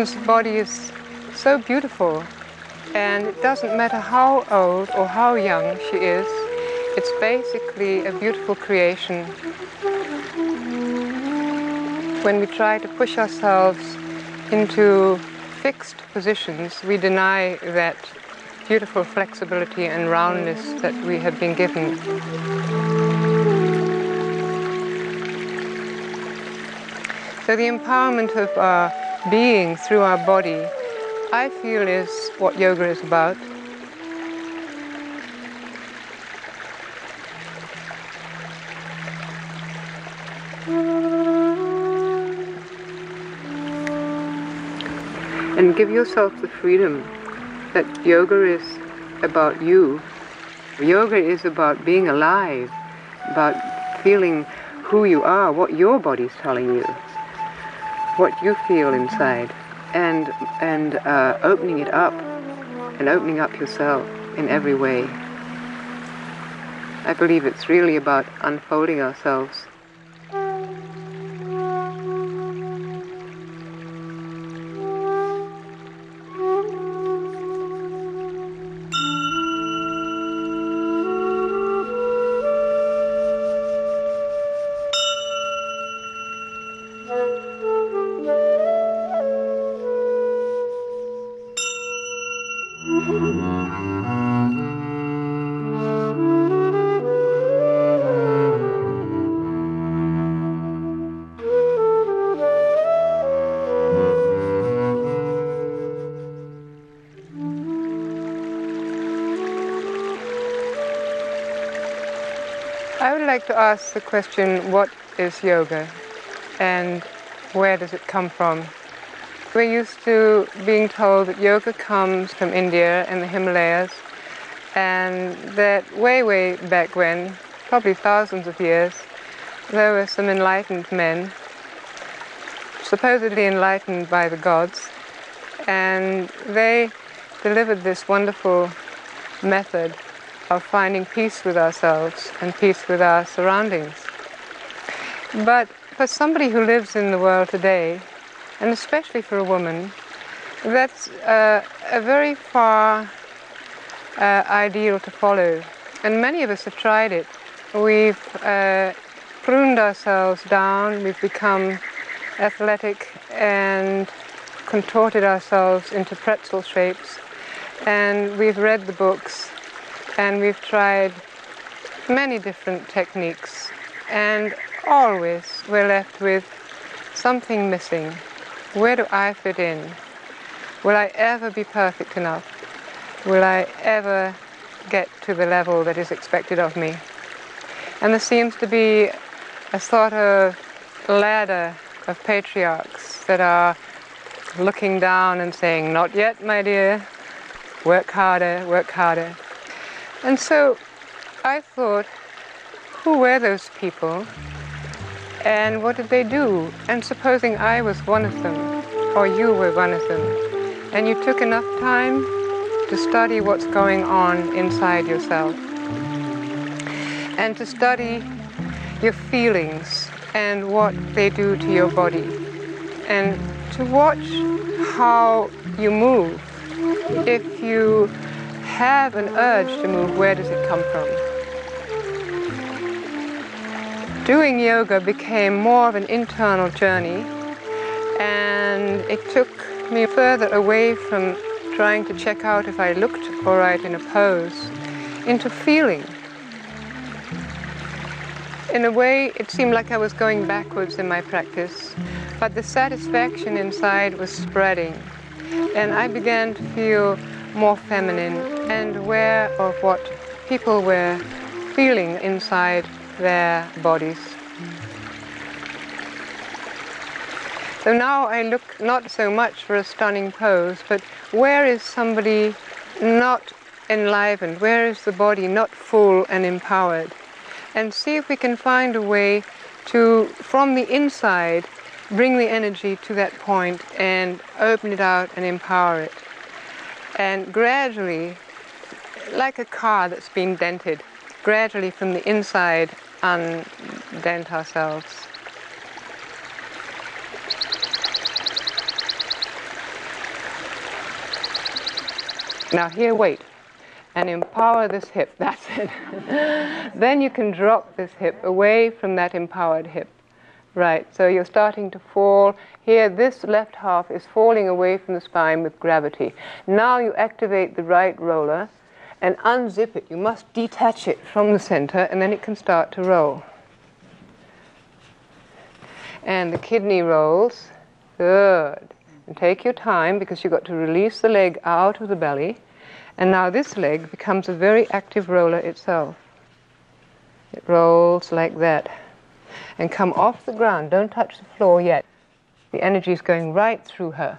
woman's body is so beautiful, and it doesn't matter how old or how young she is, it's basically a beautiful creation. When we try to push ourselves into fixed positions, we deny that beautiful flexibility and roundness that we have been given. So the empowerment of our being through our body, I feel, is what yoga is about. And give yourself the freedom that yoga is about you. Yoga is about being alive, about feeling who you are, what your body's telling you, what you feel inside, and opening it up, and opening up yourself in every way. I believe it's really about unfolding ourselves. I would like to ask the question, what is yoga and where does it come from? We're used to being told that yoga comes from India and the Himalayas, and that way back when, probably thousands of years, there were some enlightened men, supposedly enlightened by the gods, and they delivered this wonderful method of finding peace with ourselves and peace with our surroundings. But for somebody who lives in the world today, and especially for a woman, that's a very far ideal to follow. And many of us have tried it. We've pruned ourselves down, we've become athletic and contorted ourselves into pretzel shapes, and we've read the books, and we've tried many different techniques, and always we're left with something missing. Where do I fit in? Will I ever be perfect enough? Will I ever get to the level that is expected of me? And there seems to be a sort of ladder of patriarchs that are looking down and saying, "Not yet, my dear. Work harder, work harder." And so I thought, who were those people and what did they do? And supposing I was one of them, or you were one of them, and you took enough time to study what's going on inside yourself, and to study your feelings and what they do to your body, and to watch how you move. If you have an urge to move, where does it come from? Doing yoga became more of an internal journey, and it took me further away from trying to check out if I looked all right in a pose, into feeling. In a way, it seemed like I was going backwards in my practice, but the satisfaction inside was spreading, and I began to feel more feminine and aware of what people were feeling inside their bodies. So now I look not so much for a stunning pose, but where is somebody not enlivened? Where is the body not full and empowered? And see if we can find a way to, from the inside, bring the energy to that point and open it out and empower it. And gradually, like a car that's been dented, gradually from the inside undent ourselves. Now here, wait, and empower this hip. That's it. Then you can drop this hip away from that empowered hip. Right, so you're starting to fall. Here, this left half is falling away from the spine with gravity. Now you activate the right roller and unzip it. You must detach it from the center, and then it can start to roll. And the kidney rolls. Good. And take your time, because you've got to release the leg out of the belly. And now this leg becomes a very active roller itself. It rolls like that. And come off the ground. Don't touch the floor yet. The energy is going right through her.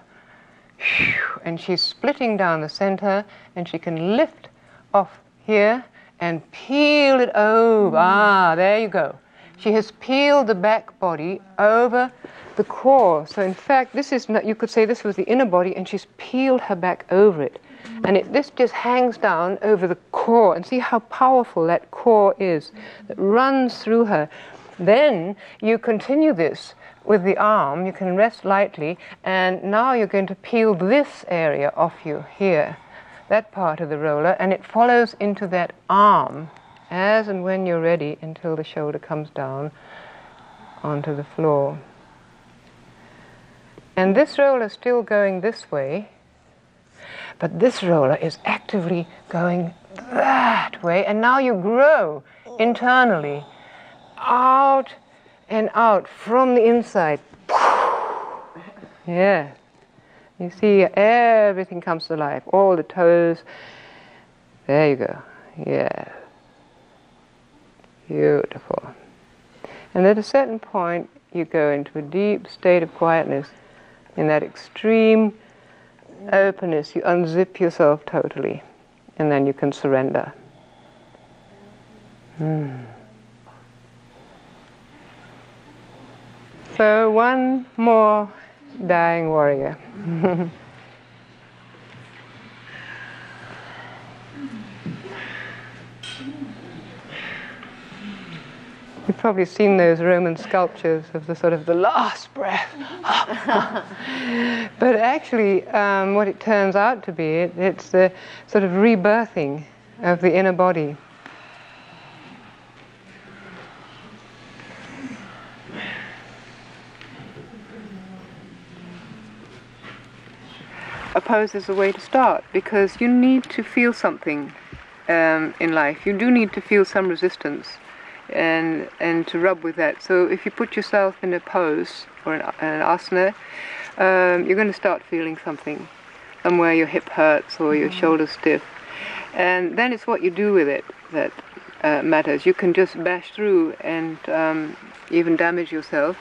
And she's splitting down the center, and she can lift off here and peel it over. Ah, there you go. She has peeled the back body over the core. So in fact, this is not, you could say this was the inner body, and she's peeled her back over it. And this just hangs down over the core. And see how powerful that core is that runs through her. Then you continue this with the arm. You can rest lightly, and now you're going to peel this area off you here, that part of the roller, and it follows into that arm as and when you're ready until the shoulder comes down onto the floor. And this roller is still going this way, but this roller is actively going that way, and now you grow internally, out and out from the inside. Yeah. You see everything comes to life, all the toes. There you go. Yeah. Beautiful. And at a certain point, you go into a deep state of quietness. In that extreme openness, you unzip yourself totally, and then you can surrender. So one more dying warrior. You've probably seen those Roman sculptures of the sort of the last breath. But actually, what it turns out to be, it's the sort of rebirthing of the inner body. A pose is a way to start, because you need to feel something in life. You do need to feel some resistance and to rub with that. So if you put yourself in a pose or an asana, you're going to start feeling something. Somewhere your hip hurts or your shoulder's stiff. And then it's what you do with it that matters. You can just bash through and even damage yourself.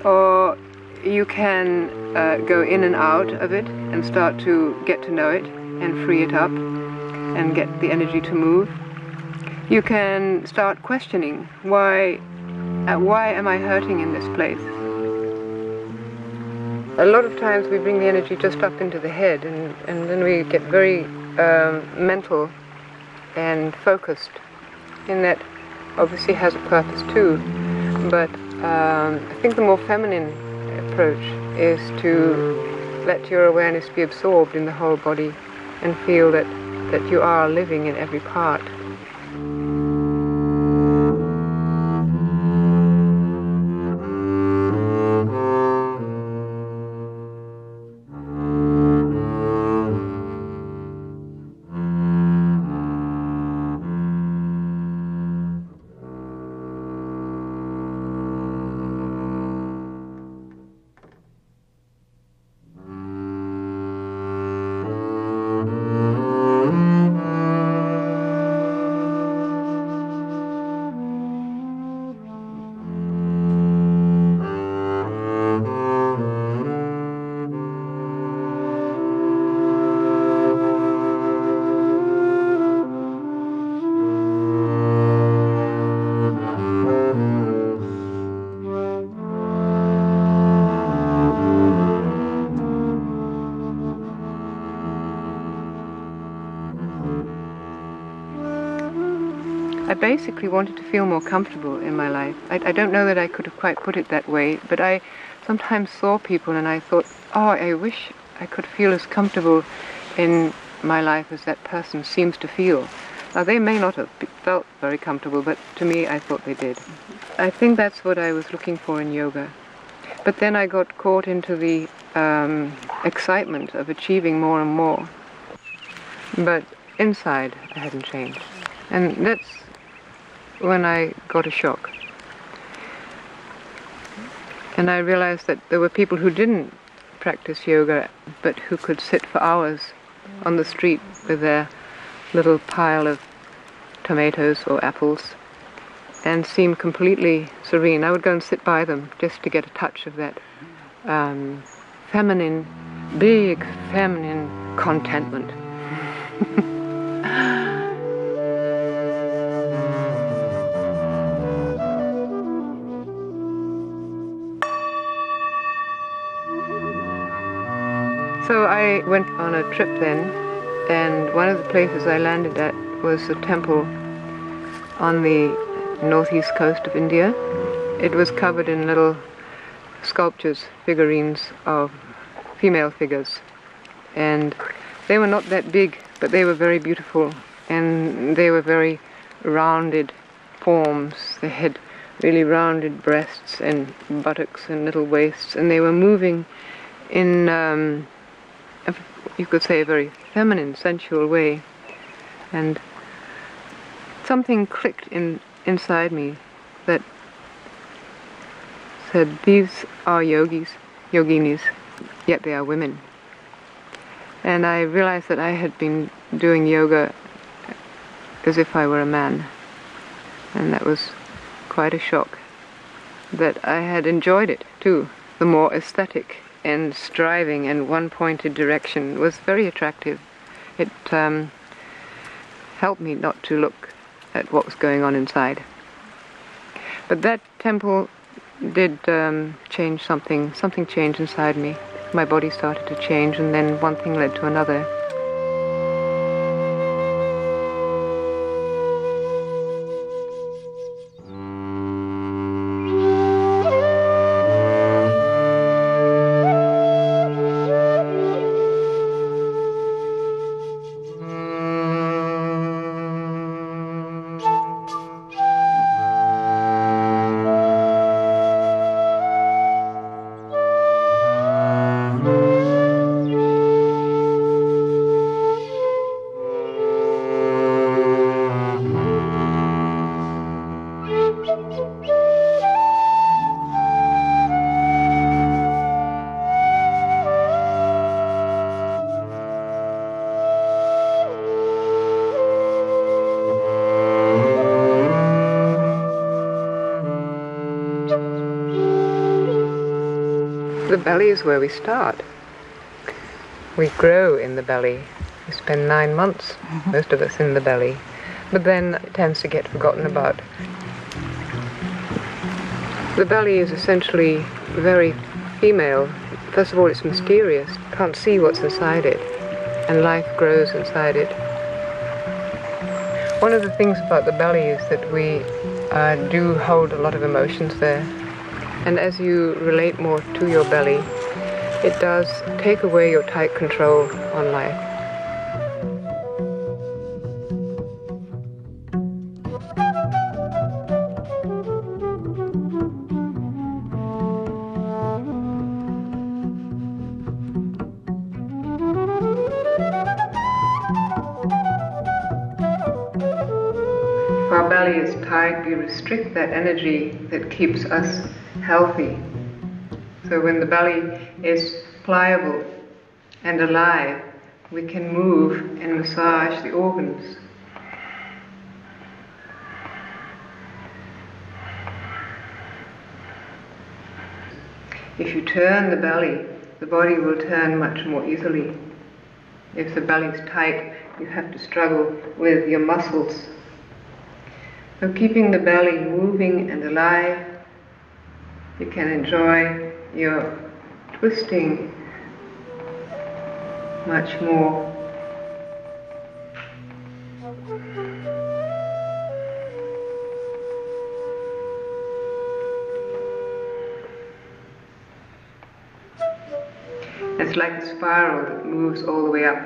Or you can go in and out of it and start to get to know it and free it up and get the energy to move. You can start questioning, why am I hurting in this place? A lot of times we bring the energy just up into the head, and then we get very mental and focused. And that obviously has a purpose too. But I think the more feminine approach is to let your awareness be absorbed in the whole body and feel that you are living in every part. I basically wanted to feel more comfortable in my life. I don't know that I could have quite put it that way, but I sometimes saw people and I thought, oh, I wish I could feel as comfortable in my life as that person seems to feel. Now, they may not have felt very comfortable, but to me, I thought they did. I think that's what I was looking for in yoga. But then I got caught into the excitement of achieving more and more. But inside, I hadn't changed. And that's when I got a shock. And I realized that there were people who didn't practice yoga, but who could sit for hours on the street with their little pile of tomatoes or apples and seemed completely serene. I would go and sit by them just to get a touch of that feminine, big feminine contentment. So I went on a trip then, and one of the places I landed at was a temple on the northeast coast of India. It was covered in little sculptures, figurines of female figures, and they were not that big, but they were very beautiful, and they were very rounded forms. They had really rounded breasts and buttocks and little waists, and they were moving in you could say a very feminine, sensual way. And something clicked inside me that said, these are yogis, yoginis, yet they are women. And I realized that I had been doing yoga as if I were a man. And that was quite a shock. That I had enjoyed it too. The more aesthetic and striving and one-pointed direction was very attractive. It helped me not to look at what was going on inside. But that temple did change something. Something changed inside me. My body started to change, and then one thing led to another. The belly is where we start. We grow in the belly. We spend 9 months, most of us, in the belly. But then it tends to get forgotten about. The belly is essentially very female. First of all, it's mysterious. You can't see what's inside it, and life grows inside it. One of the things about the belly is that we do hold a lot of emotions there. And as you relate more to your belly, it does take away your tight control on life. If our belly is tight, we restrict that energy that keeps us healthy. So when the belly is pliable and alive, we can move and massage the organs. If you turn the belly, the body will turn much more easily. If the belly is tight, you have to struggle with your muscles. So keeping the belly moving and alive, you can enjoy your twisting much more. It's like a spiral that moves all the way up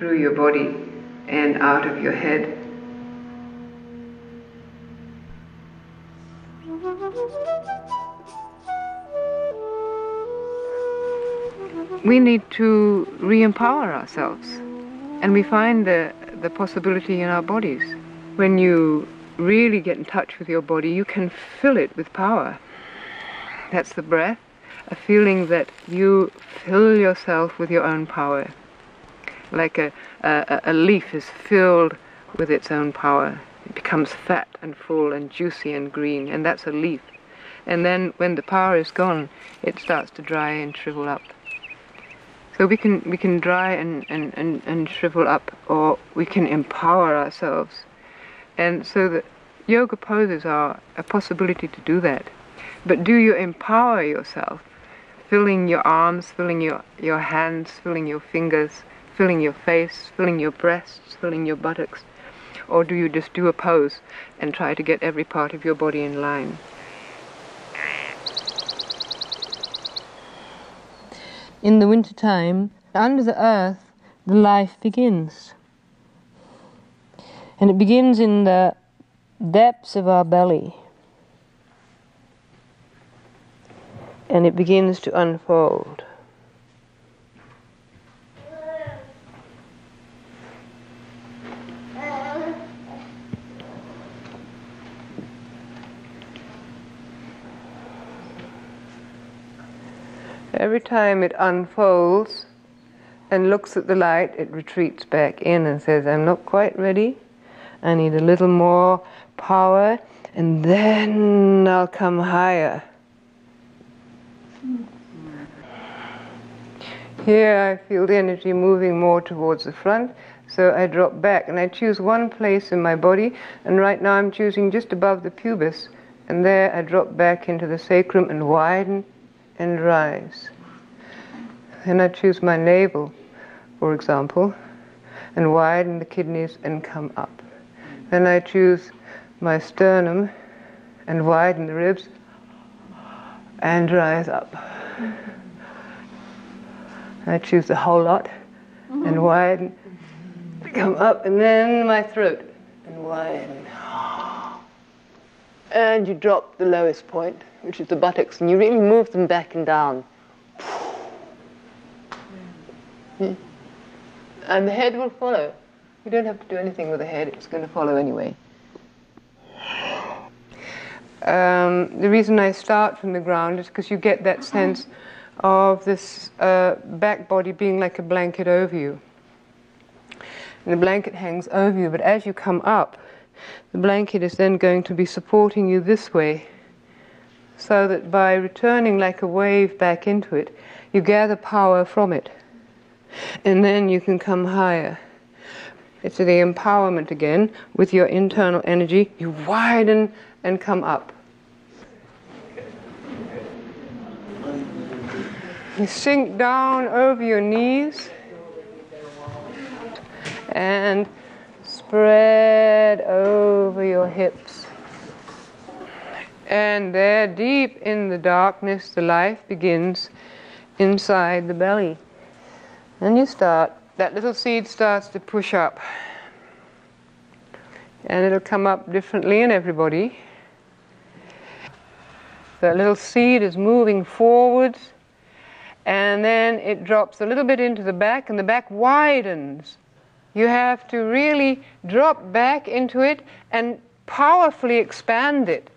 through your body and out of your head. We need to re-empower ourselves, and we find the possibility in our bodies. When you really get in touch with your body, you can fill it with power. That's the breath, a feeling that you fill yourself with your own power. Like a leaf is filled with its own power. It becomes fat and full and juicy and green, and that's a leaf. And then when the power is gone, it starts to dry and shrivel up. So we can dry and shrivel up, or we can empower ourselves. And so the yoga poses are a possibility to do that. But do you empower yourself, filling your arms, filling your hands, filling your fingers, filling your face, filling your breasts, filling your buttocks? Or do you just do a pose and try to get every part of your body in line? In the wintertime, under the earth, the life begins. And it begins in the depths of our belly. And it begins to unfold. Every time it unfolds and looks at the light, it retreats back in and says, I'm not quite ready. I need a little more power, and then I'll come higher. Here I feel the energy moving more towards the front, so I drop back and I choose one place in my body, and right now I'm choosing just above the pubis, and there I drop back into the sacrum and widen and rise. Then I choose my navel, for example, and widen the kidneys and come up. Then I choose my sternum and widen the ribs and rise up. I choose the whole lot and widen, come up, and then my throat and widen. And you drop the lowest point, which is the buttocks, and you really move them back and down. And the head will follow. You don't have to do anything with the head, it's going to follow anyway. The reason I start from the ground is because you get that sense of this back body being like a blanket over you. And the blanket hangs over you, but as you come up, the blanket is then going to be supporting you this way, so that by returning like a wave back into it, you gather power from it. And then you can come higher. It's the empowerment again. With your internal energy, you widen and come up. You sink down over your knees and spread over your hips. And there, deep in the darkness, the life begins inside the belly. And you start, that little seed starts to push up. And it'll come up differently in everybody. That little seed is moving forwards, and then it drops a little bit into the back, and the back widens. You have to really drop back into it and powerfully expand it.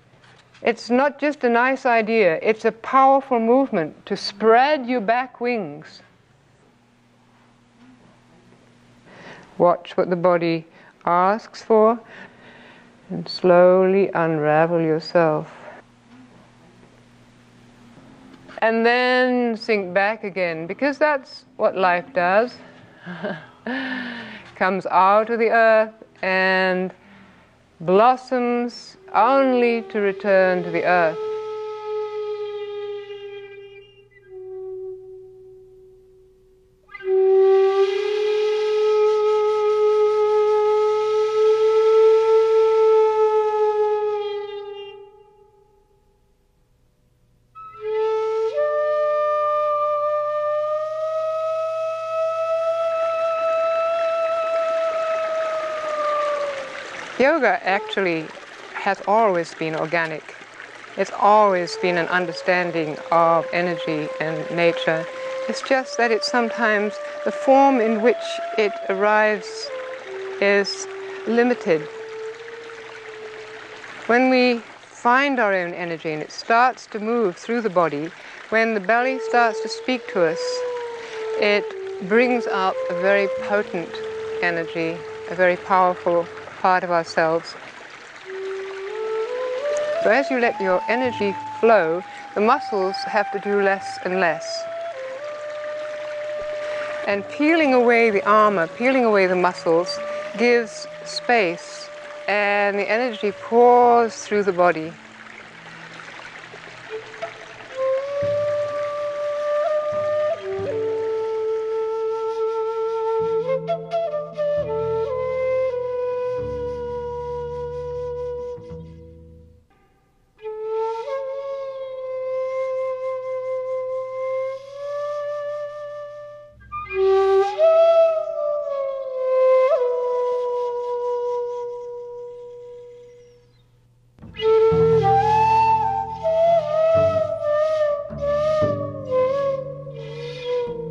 It's not just a nice idea, it's a powerful movement to spread your back wings. Watch what the body asks for and slowly unravel yourself. And then sink back again, because that's what life does. Comes out of the earth and blossoms only to return to the earth. yoga actually has always been organic. It's always been an understanding of energy and nature. It's just that it's sometimes the form in which it arrives is limited. When we find our own energy and it starts to move through the body, when the belly starts to speak to us, it brings up a very potent energy, a very powerful part of ourselves. So as you let your energy flow, the muscles have to do less and less. And peeling away the armor, peeling away the muscles, gives space, and the energy pours through the body.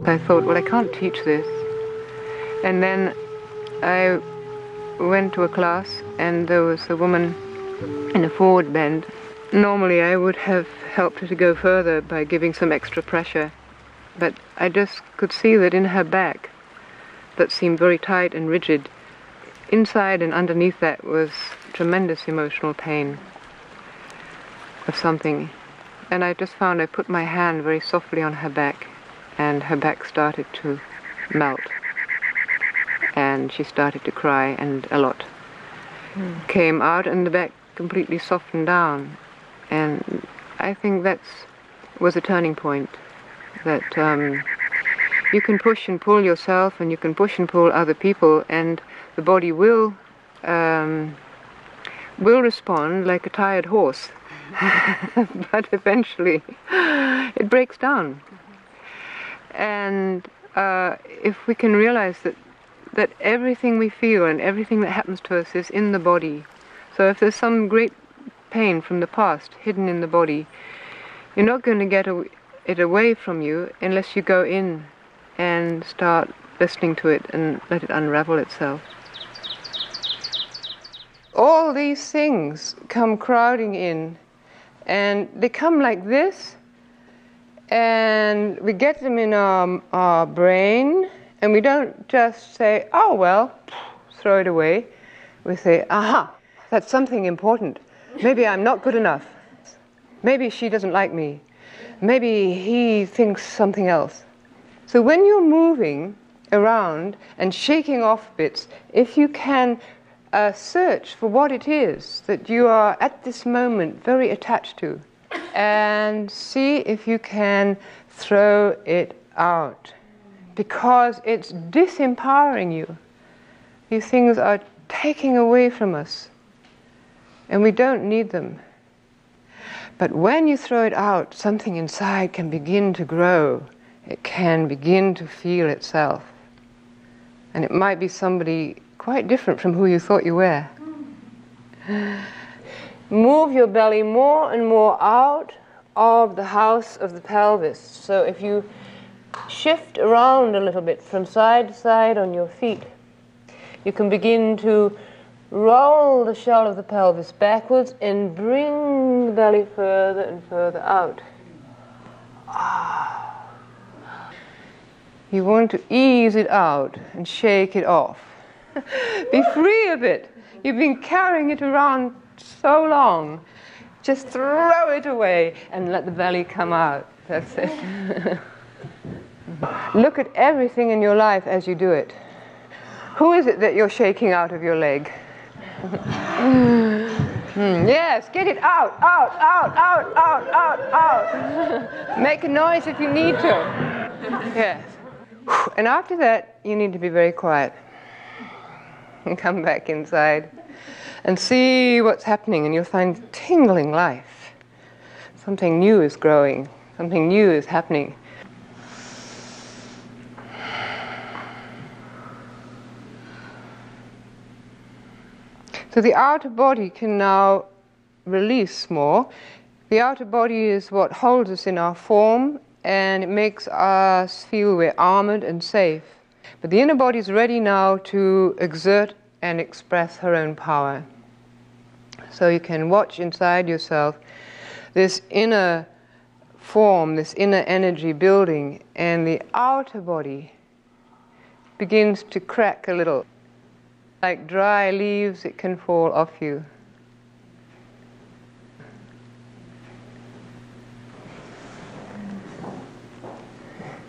I thought, well, I can't teach this. And then I went to a class and there was a woman in a forward bend. Normally I would have helped her to go further by giving some extra pressure, but I just could see that in her back, that seemed very tight and rigid, inside and underneath that was tremendous emotional pain of something. And I just found I put my hand very softly on her back, and her back started to melt. And she started to cry, and a lot came out, and the back completely softened down. And I think that was a turning point, that you can push and pull yourself, and you can push and pull other people, and the body will respond like a tired horse. But eventually it breaks down. And if we can realize that everything we feel and everything that happens to us is in the body. So if there's some great pain from the past hidden in the body, you're not going to get it away from you unless you go in and start listening to it and let it unravel itself. All these things come crowding in, and they come like this, and we get them in our brain, and we don't just say, oh well, throw it away. We say, aha, that's something important. Maybe I'm not good enough. Maybe she doesn't like me. Maybe he thinks something else. So when you're moving around and shaking off bits, if you can search for what it is that you are at this moment very attached to, and see if you can throw it out, because it's disempowering you. These things are taking away from us, and we don't need them. But when you throw it out, something inside can begin to grow. It can begin to feel itself. And it might be somebody quite different from who you thought you were. Move your belly more and more out of the house of the pelvis. So if you shift around a little bit from side to side on your feet, you can begin to roll the shell of the pelvis backwards and bring the belly further and further out. You want to ease it out and shake it off. Be free of it. You've been carrying it around so long. Just throw it away and let the belly come out. That's it. Look at everything in your life as you do it. Who is it that you're shaking out of your leg? Yes, get it out, out, out, out, out, out, out. Make a noise if you need to. Yes. And after that, you need to be very quiet. And come back inside and see what's happening, and you'll find tingling life. Something new is growing. Something new is happening. So the outer body can now release more. The outer body is what holds us in our form, and it makes us feel we're armored and safe. But the inner body is ready now to exert and express her own power. So you can watch inside yourself this inner form, this inner energy building, and the outer body begins to crack a little. Like dry leaves, it can fall off you.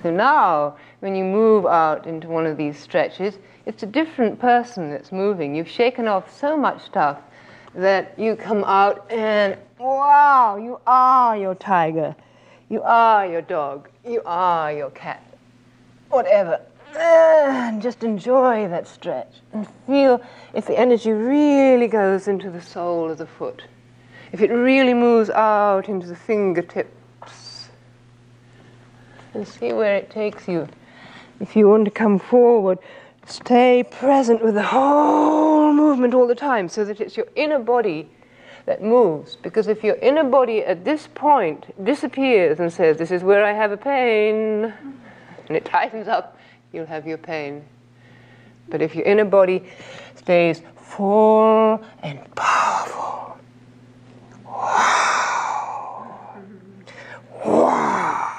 So now, when you move out into one of these stretches, it's a different person that's moving. You've shaken off so much stuff that you come out and, wow, you are your tiger. You are your dog. You are your cat. Whatever. And just enjoy that stretch and feel if the energy really goes into the sole of the foot, if it really moves out into the fingertips, and see where it takes you. If you want to come forward, stay present with the whole movement all the time so that it's your inner body that moves. Because if your inner body at this point disappears and says, this is where I have a pain, and it tightens up, you'll have your pain. But if your inner body stays full and powerful, wow, wow,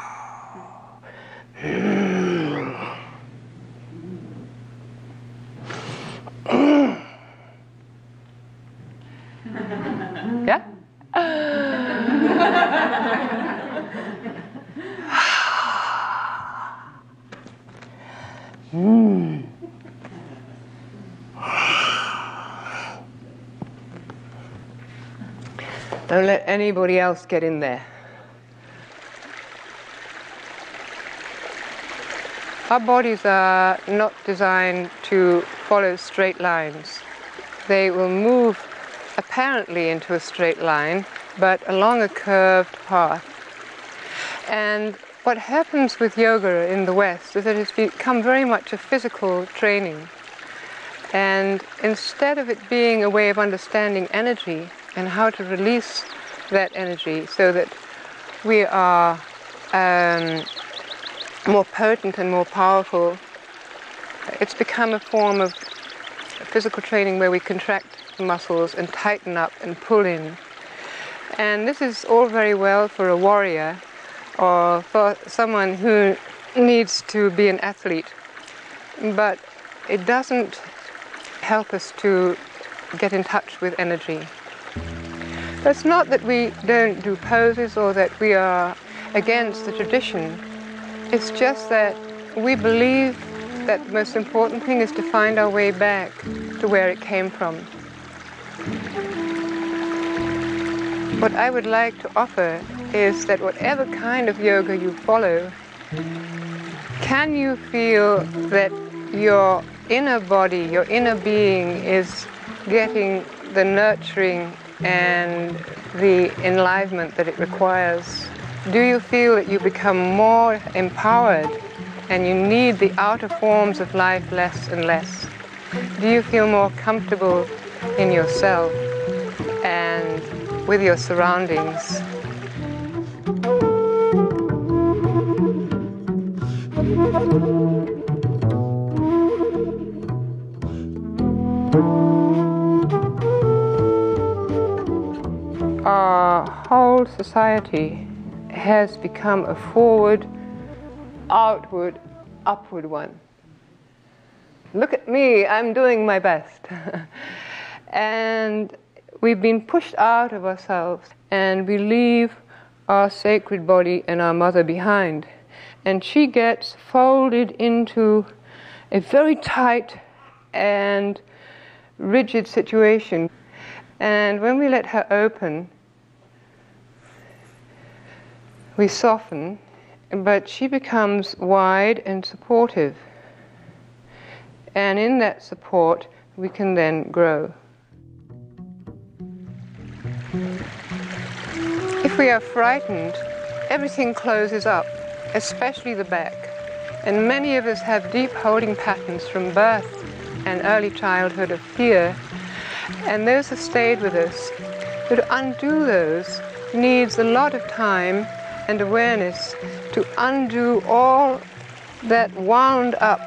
yeah? Don't let anybody else get in there. Our bodies are not designed to follow straight lines. They will move apparently into a straight line, but along a curved path. And what happens with yoga in the West is that it's become very much a physical training. And instead of it being a way of understanding energy and how to release that energy so that we are more potent and more powerful, it's become a form of physical training where we contract the muscles and tighten up and pull in. And this is all very well for a warrior or for someone who needs to be an athlete, but it doesn't help us to get in touch with energy. It's not that we don't do poses or that we are against the tradition. It's just that we believe that the most important thing is to find our way back to where it came from. What I would like to offer is that whatever kind of yoga you follow, can you feel that your inner body, your inner being is getting the nurturing and the enlivenment that it requires? Do you feel that you become more empowered and you need the outer forms of life less and less? Do you feel more comfortable in yourself and with your surroundings? Our whole society has become a forward, outward, upward one. Look at me, I'm doing my best. And we've been pushed out of ourselves and we leave our sacred body and our mother behind. And she gets folded into a very tight and rigid situation. And when we let her open, we soften, but she becomes wide and supportive. And in that support, we can then grow. If we are frightened, everything closes up, especially the back. And many of us have deep holding patterns from birth and early childhood of fear. And those have stayed with us. But to undo those needs a lot of time and awareness to undo all that wound up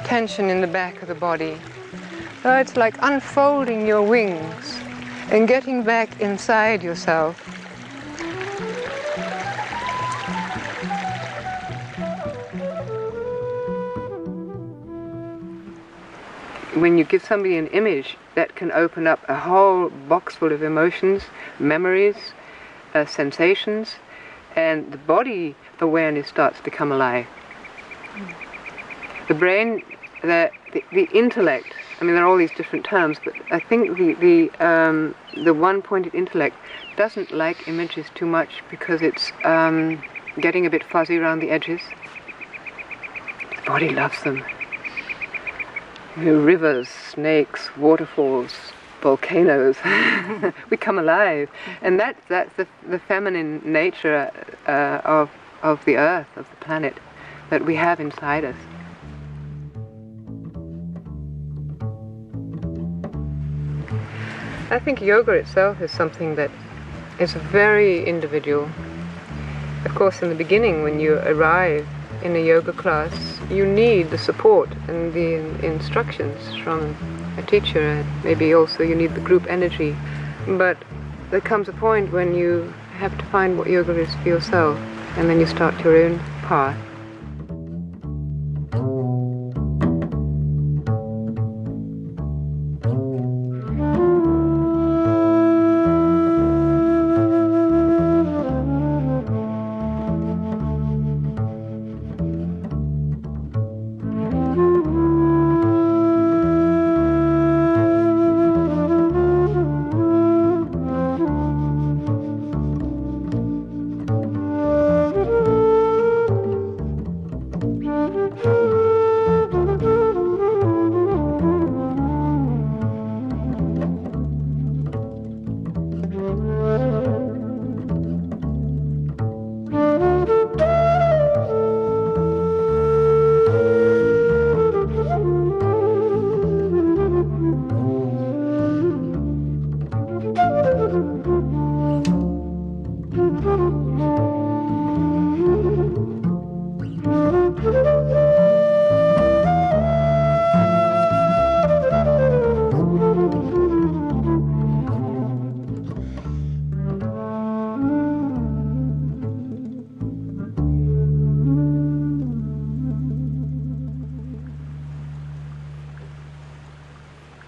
tension in the back of the body. So it's like unfolding your wings and getting back inside yourself. When you give somebody an image, that can open up a whole box full of emotions, memories, sensations, and the body awareness starts to come alive. The brain, the intellect, I mean there are all these different terms, but I think the one-pointed intellect doesn't like images too much because it's getting a bit fuzzy around the edges. The body loves them. Rivers, snakes, waterfalls, volcanoes, we come alive, and that's the feminine nature of the earth, of the planet, that we have inside us. I think yoga itself is something that is very individual. Of course, in the beginning, when you arrive in a yoga class, you need the support and the instructions from a teacher, and maybe also you need the group energy. But there comes a point when you have to find what yoga is for yourself, and then you start your own path.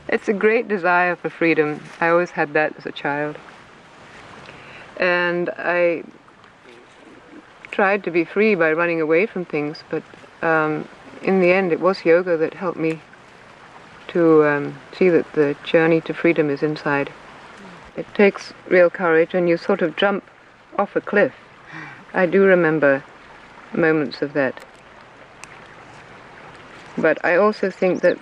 It's a great desire for freedom. I always had that as a child. And I tried to be free by running away from things, but in the end it was yoga that helped me to see that the journey to freedom is inside. It takes real courage, and you sort of jump off a cliff. I do remember moments of that. But I also think that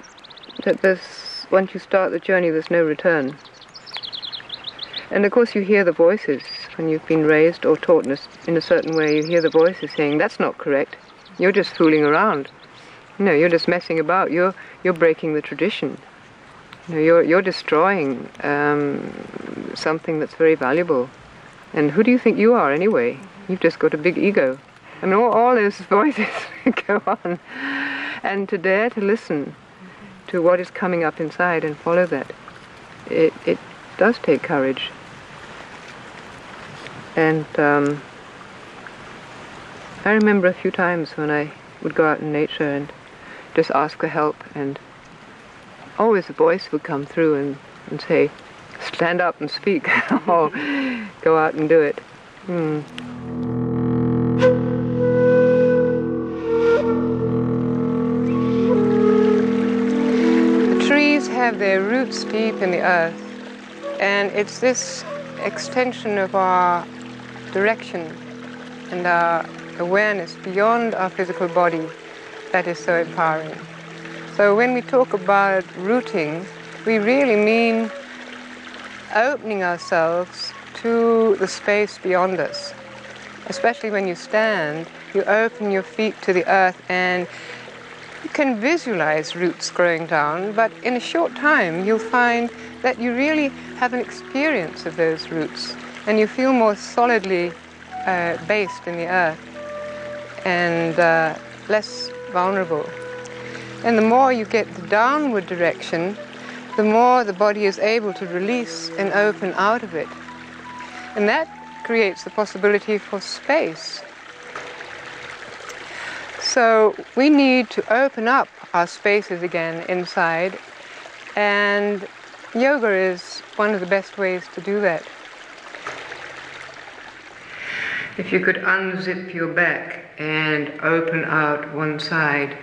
once you start the journey, there's no return. And of course you hear the voices when you've been raised or taught in a certain way. You hear the voices saying, that's not correct, you're just fooling around. No, you're just messing about, you're breaking the tradition. You know, you're destroying something that's very valuable. And who do you think you are anyway? You've just got a big ego. I mean, all those voices go on. And to dare to listen to what is coming up inside and follow that, it does take courage. And I remember a few times when I would go out in nature and just ask for help, and always a voice would come through and say, stand up and speak, or go out and do it. The trees have their roots deep in the earth, and it's this extension of our direction and our awareness beyond our physical body that is so empowering. So when we talk about rooting, we really mean opening ourselves to the space beyond us. Especially when you stand, you open your feet to the earth, and you can visualize roots growing down, but in a short time you'll find that you really have an experience of those roots and you feel more solidly based in the earth and less vulnerable. And the more you get the downward direction, the more the body is able to release and open out of it. And that creates the possibility for space. So we need to open up our spaces again inside, and yoga is one of the best ways to do that. If you could unzip your back and open out one side,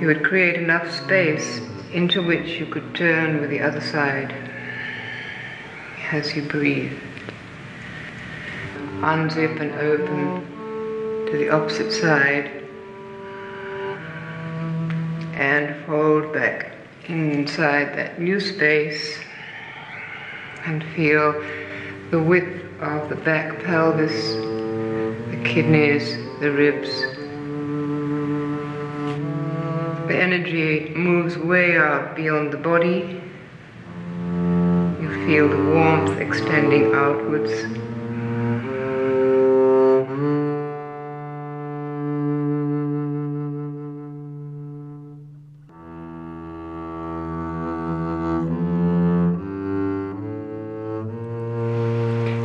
you would create enough space into which you could turn with the other side as you breathe. Unzip and open to the opposite side and fold back inside that new space and feel the width of the back pelvis, the kidneys, the ribs. The energy moves way out beyond the body. You feel the warmth extending outwards.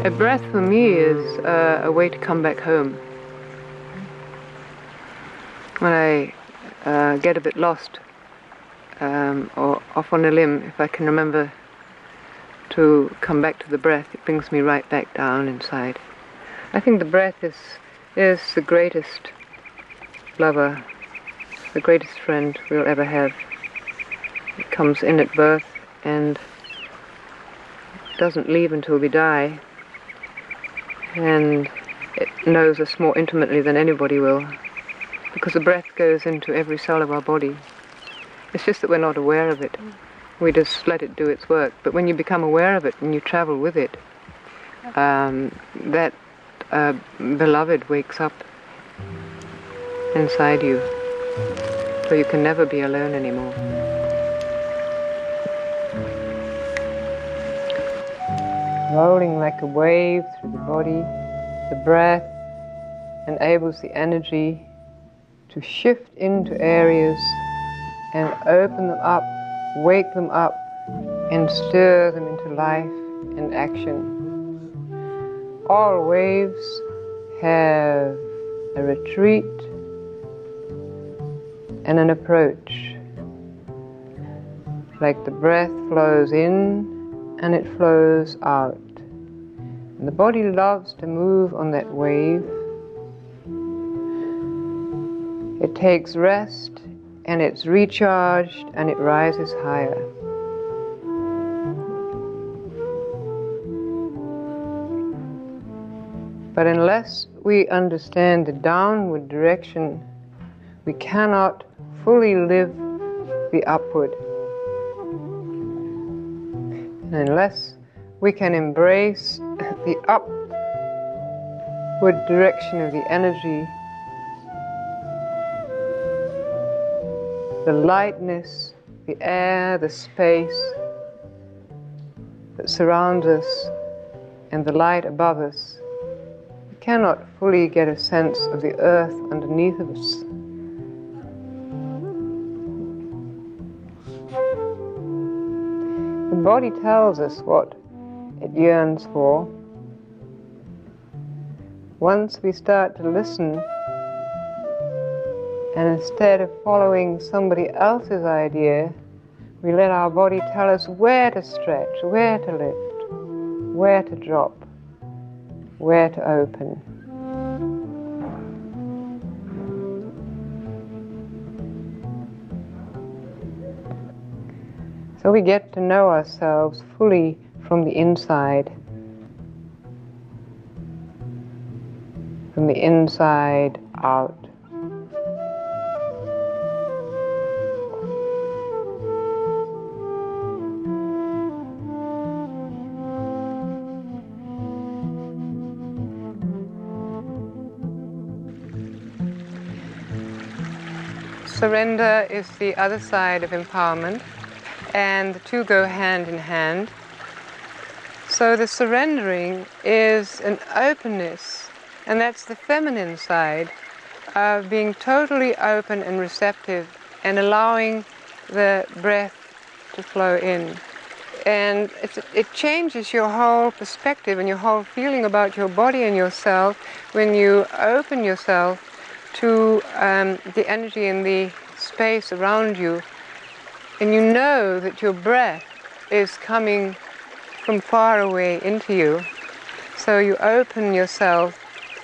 A breath for me is a way to come back home. When I get a bit lost or off on a limb, if I can remember to come back to the breath, it brings me right back down inside. I think the breath is the greatest lover, the greatest friend we'll ever have. It comes in at birth and doesn't leave until we die. And it knows us more intimately than anybody will, because the breath goes into every cell of our body. It's just that we're not aware of it. We just let it do its work. But when you become aware of it and you travel with it, that beloved wakes up inside you, so you can never be alone anymore. Rolling like a wave through the body, the breath enables the energy to shift into areas and open them up, wake them up, and stir them into life and action. All waves have a retreat and an approach. Like the breath flows in and it flows out. And the body loves to move on that wave. It takes rest and it's recharged and it rises higher. But unless we understand the downward direction, we cannot fully live the upward. And unless we can embrace the upward direction of the energy, the lightness, the air, the space that surrounds us, and the light above us, we cannot fully get a sense of the earth underneath of us. The body tells us what it yearns for. Once we start to listen, and instead of following somebody else's idea, we let our body tell us where to stretch, where to lift, where to drop, where to open. So we get to know ourselves fully from the inside. From the inside out. surrender is the other side of empowerment, and the two go hand in hand. So the surrendering is an openness, and that's the feminine side of being totally open and receptive and allowing the breath to flow in. And it changes your whole perspective and your whole feeling about your body and yourself when you open yourself to the energy in the space around you, and you know that your breath is coming from far away into you. So you open yourself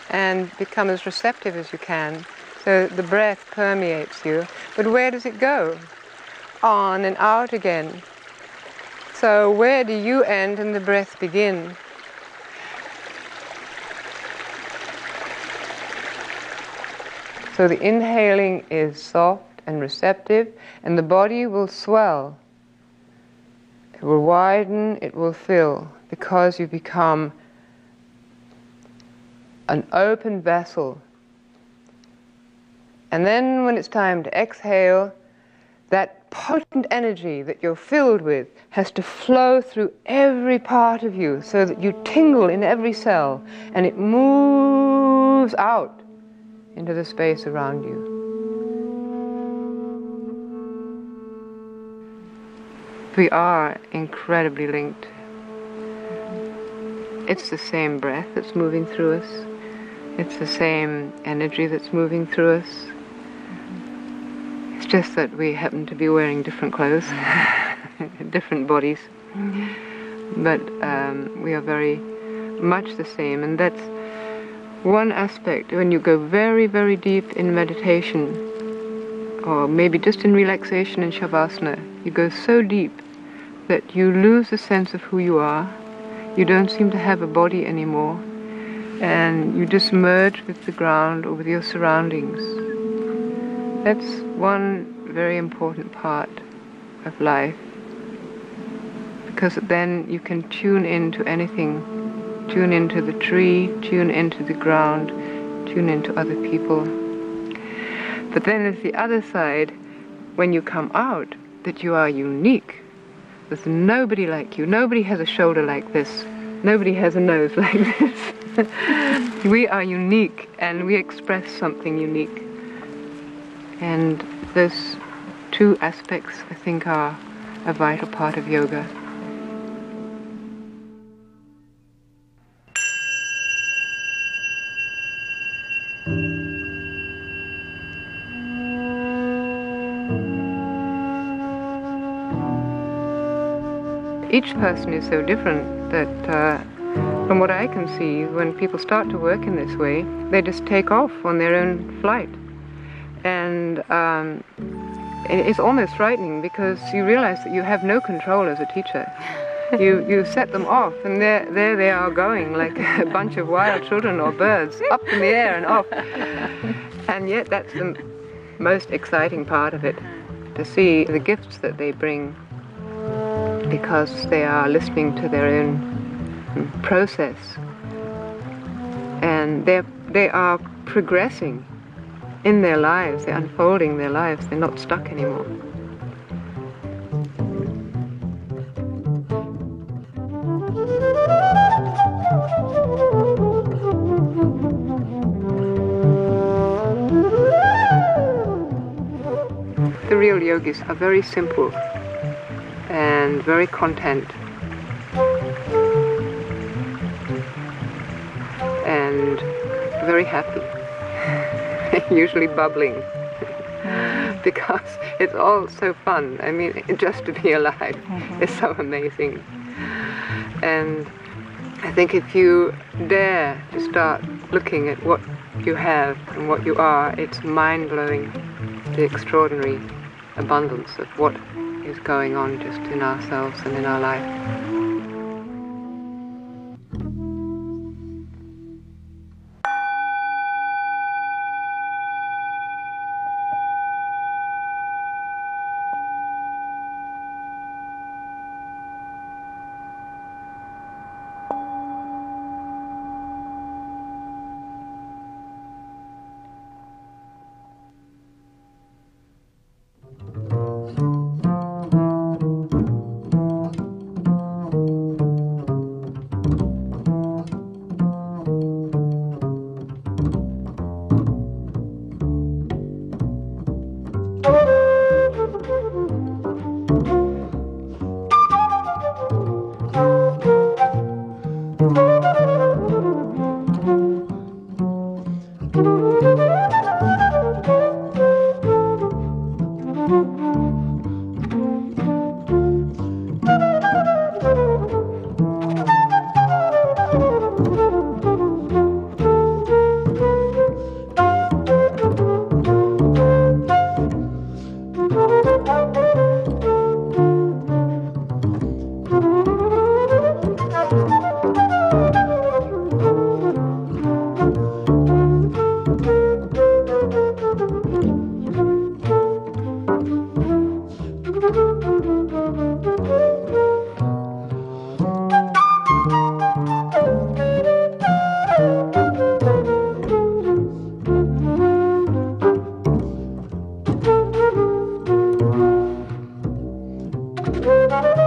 and become as receptive as you can. So the breath permeates you. But where does it go? On and out again. So where do you end and the breath begin? So the inhaling is soft and receptive, and the body will swell. It will widen, it will fill, because you become an open vessel. And then when it's time to exhale, that potent energy that you're filled with has to flow through every part of you so that you tingle in every cell and it moves out into the space around you. We are incredibly linked. It's the same breath that's moving through us. It's the same energy that's moving through us. It's just that we happen to be wearing different clothes, different bodies. But we are very much the same, and that's one aspect. When you go very, very deep in meditation, or maybe just in relaxation in Shavasana, you go so deep that you lose the sense of who you are. You don't seem to have a body anymore, and you just merge with the ground or with your surroundings. That's one very important part of life, because then you can tune into anything, tune into the tree, tune into the ground, tune into other people. But then there's the other side, when you come out, that you are unique. There's nobody like you. Nobody has a shoulder like this. Nobody has a nose like this. We are unique, and we express something unique. And those two aspects, I think, are a vital part of yoga. Each person is so different that from what I can see, when people start to work in this way, they just take off on their own flight. And it's almost frightening, because you realize that you have no control as a teacher. You set them off, and there they are going like a bunch of wild children or birds, up in the air and off. And yet that's the most exciting part of it, to see the gifts that they bring, because they are listening to their own process, and they are progressing in their lives, they're unfolding their lives, they're not stuck anymore. The real yogis are very simple and very content and very happy, usually bubbling, because it's all so fun. I mean, just to be alive is so amazing. And I think if you dare to start looking at what you have and what you are, it's mind-blowing, the extraordinary abundance of what is going on just in ourselves and in our life. Thank you.